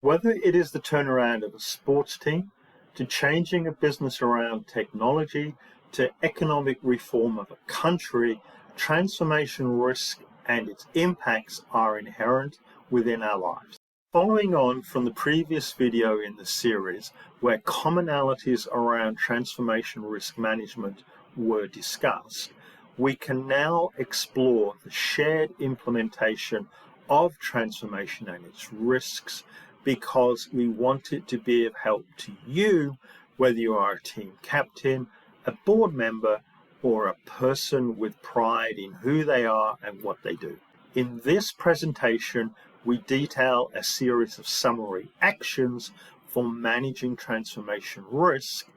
Whether it is the turnaround of a sports team, to changing a business around technology, to economic reform of a country, transformation risk and its impacts are inherent within our lives. Following on from the previous video in the series, where commonalities around transformation risk management were discussed, we can now explore the shared implementation of transformation and its risks, because we want it to be of help to you, whether you are a team captain, a board member, or a person with pride in who they are and what they do. In this presentation, we detail a series of summary actions for managing transformation risk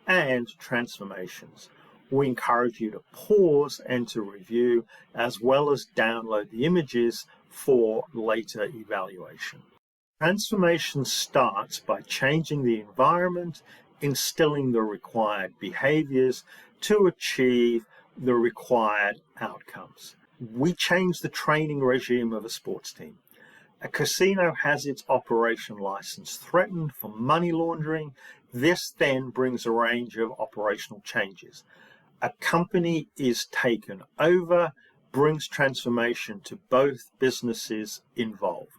and transformations. We encourage you to pause and to review, as well as download the images for later evaluation. Transformation starts by changing the environment, instilling the required behaviours to achieve the required outcomes. We change the training regime of a sports team. A casino has its operation license threatened for money laundering. This then brings a range of operational changes. A company is taken over, brings transformation to both businesses involved.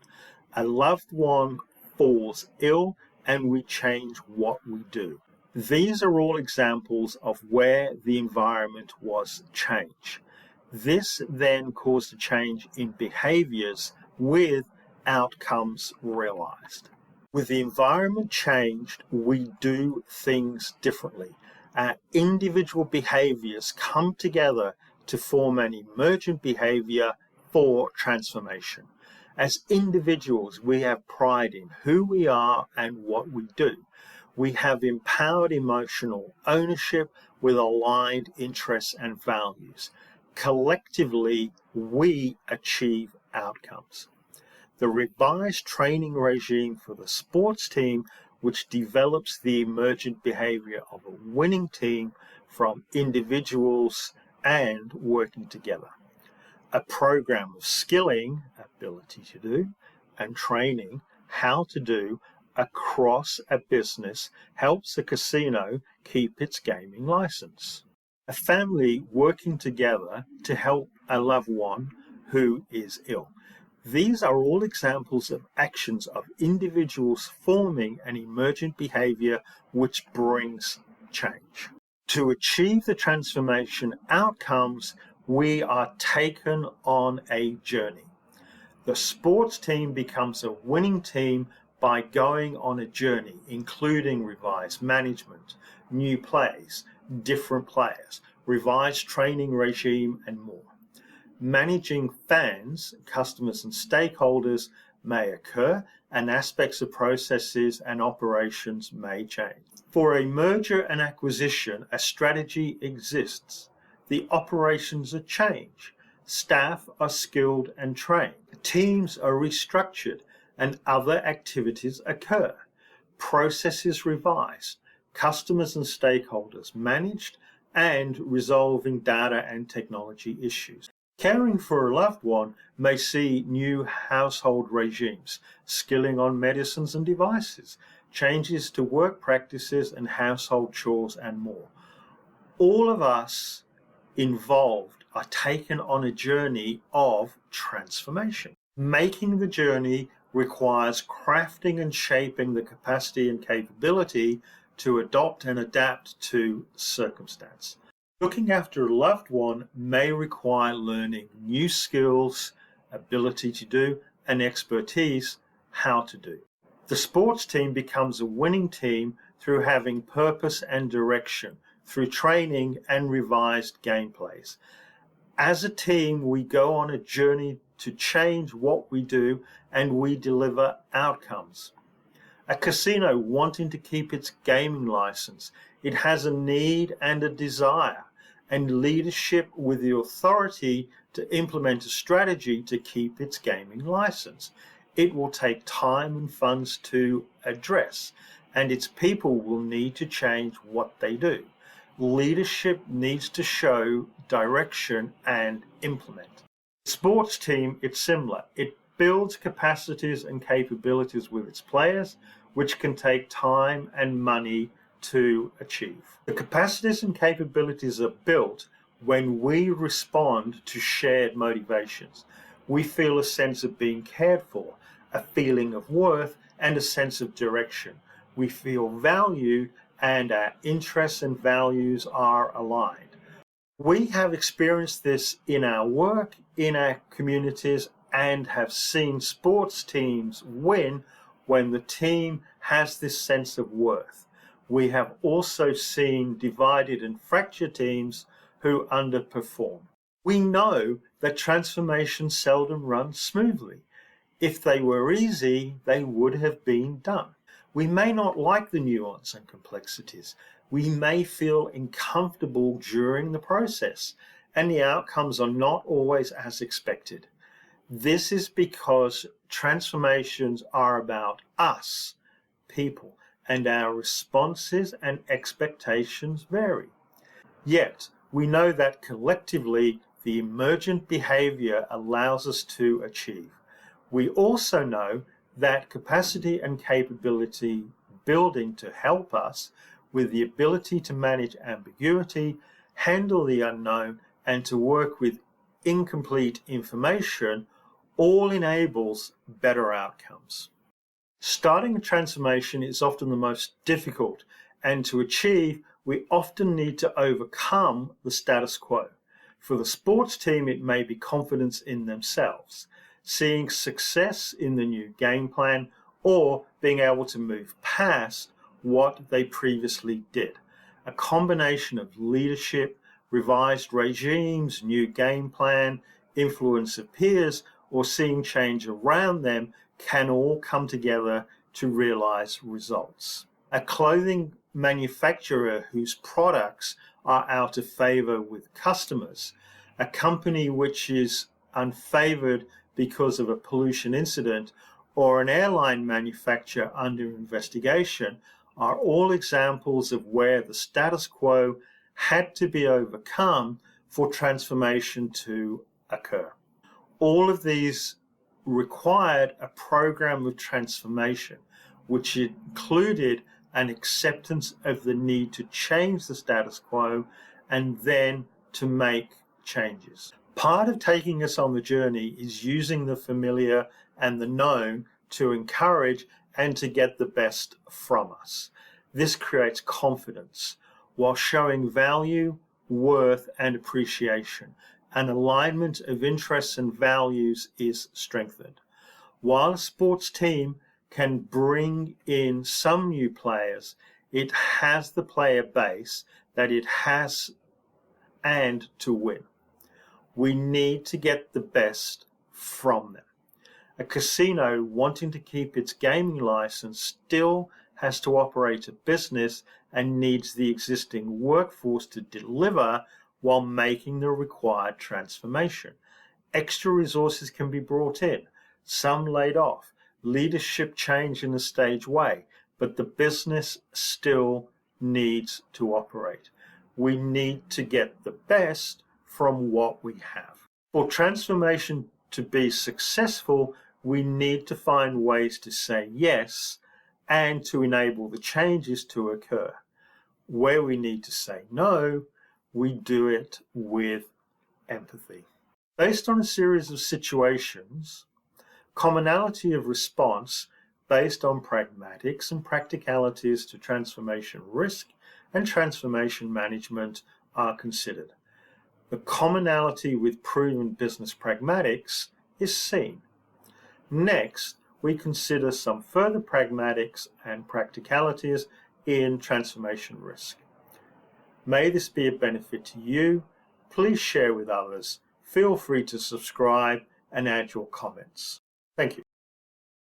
A loved one falls ill, and we change what we do. These are all examples of where the environment was changed. This then caused a change in behaviours with outcomes realized. With the environment changed, we do things differently. Our individual behaviours come together to form an emergent behaviour for transformation. As individuals, we have pride in who we are and what we do. We have empowered emotional ownership with aligned interests and values. Collectively, we achieve outcomes. The revised training regime for the sports team, which develops the emergent behaviour of a winning team from individuals and working together. A program of skilling, ability to do, and training, how to do, across a business helps a casino keep its gaming license. A family working together to help a loved one who is ill. These are all examples of actions of individuals forming an emergent behaviour which brings change. To achieve the transformation outcomes, we are taken on a journey. The sports team becomes a winning team by going on a journey, including revised management, new plays, different players, revised training regime, and more. Managing fans, customers, and stakeholders may occur, and aspects of processes and operations may change. For a merger and acquisition, a strategy exists. The operations are changed. Staff are skilled and trained. Teams are restructured and other activities occur. Processes revised. Customers and stakeholders managed, and resolving data and technology issues. Caring for a loved one may see new household regimes, skilling on medicines and devices, changes to work practices and household chores, and more. All of us involved are taken on a journey of transformation. Making the journey requires crafting and shaping the capacity and capability to adopt and adapt to circumstance. Looking after a loved one may require learning new skills, ability to do, and expertise, how to do. The sports team becomes a winning team through having purpose and direction, through training and revised gameplays. As a team, we go on a journey to change what we do, and we deliver outcomes. A casino wanting to keep its gaming license, it has a need and a desire, and leadership with the authority to implement a strategy to keep its gaming license. It will take time and funds to address, and its people will need to change what they do. Leadership needs to show direction and implement. Sports team, it's similar. It builds capacities and capabilities with its players, which can take time and money to achieve. The capacities and capabilities are built when we respond to shared motivations. We feel a sense of being cared for, a feeling of worth, and a sense of direction. We feel valued, and our interests and values are aligned. We have experienced this in our work, in our communities, and have seen sports teams win when the team has this sense of worth. We have also seen divided and fractured teams who underperform. We know that transformation seldom runs smoothly. If they were easy, they would have been done. We may not like the nuance and complexities. We may feel uncomfortable during the process, and the outcomes are not always as expected. This is because transformations are about us, people, and our responses and expectations vary. Yet, we know that collectively, the emergent behaviour allows us to achieve. We also know that capacity and capability building to help us with the ability to manage ambiguity, handle the unknown, and to work with incomplete information all enables better outcomes. Starting a transformation is often the most difficult, and to achieve, we often need to overcome the status quo. For the sports team, it may be confidence in themselves, seeing success in the new game plan, or being able to move past what they previously did. A combination of leadership, revised regimes, new game plan, influence of peers, or seeing change around them can all come together to realize results. A clothing manufacturer whose products are out of favor with customers, a company which is unfavored because of a pollution incident, or an airline manufacturer under investigation are all examples of where the status quo had to be overcome for transformation to occur. All of these required a program of transformation, which included an acceptance of the need to change the status quo and then to make changes. Part of taking us on the journey is using the familiar and the known to encourage and to get the best from us. This creates confidence while showing value, worth, and appreciation. An alignment of interests and values is strengthened. While a sports team can bring in some new players, it has the player base that it has and to win. We need to get the best from them. A casino wanting to keep its gaming license still has to operate a business and needs the existing workforce to deliver while making the required transformation. Extra resources can be brought in, some laid off, leadership change in a staged way, but the business still needs to operate. We need to get the best from what we have. For transformation to be successful, we need to find ways to say yes and to enable the changes to occur. Where we need to say no, we do it with empathy. Based on a series of situations, commonality of response based on pragmatics and practicalities to transformation risk and transformation management are considered. The commonality with proven business pragmatics is seen. Next, we consider some further pragmatics and practicalities in transformation risk. May this be a benefit to you. Please share with others. Feel free to subscribe and add your comments. Thank you.